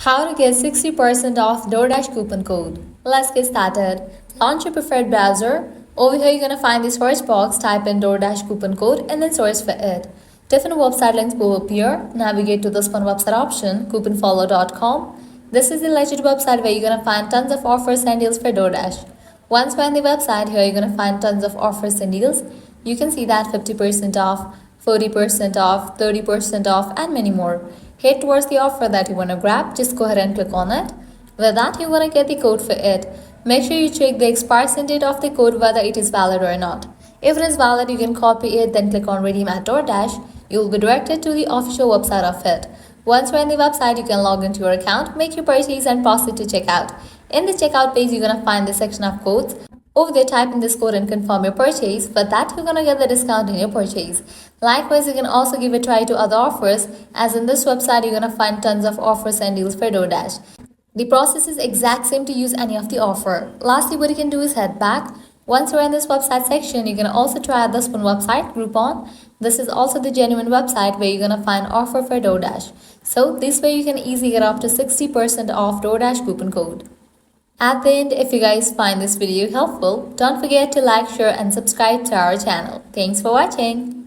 How to get 60% off DoorDash coupon code. Let's get started. Launch your preferred browser. Over here, you're going to find the search box, type in DoorDash coupon code and then search for it. Different website links will appear. Navigate to this one website option, couponfollow.com. This is the legit website where you're going to find tons of offers and deals for DoorDash. Once we're on the website, here you're going to find tons of offers and deals. You can see that 50% off, 40% off, 30% off, and many more. Head towards the offer that you want to grab, just go ahead and click on it. With that, you want to get the code for it. Make sure you check the expiration date of the code whether it is valid or not. If it is valid, you can copy it, then click on Redeem at DoorDash. You will be directed to the official website of it. Once you're in the website, you can log into your account, make your purchase, and proceed to checkout. In the checkout page, you're going to find the section of codes. Over there, type in this code and confirm your purchase. For that, you're going to get the discount in your purchase. Likewise, you can also give a try to other offers, as in this website, you're going to find tons of offers and deals for DoorDash. The process is exact same to use any of the offer. Lastly, what you can do is head back. Once you're in this website section, you can also try this one website, Groupon. This is also the genuine website where you're going to find offer for DoorDash. So this way you can easily get up to 60% off DoorDash coupon code. At the end, if you guys find this video helpful, don't forget to like, share and subscribe to our channel. Thanks for watching.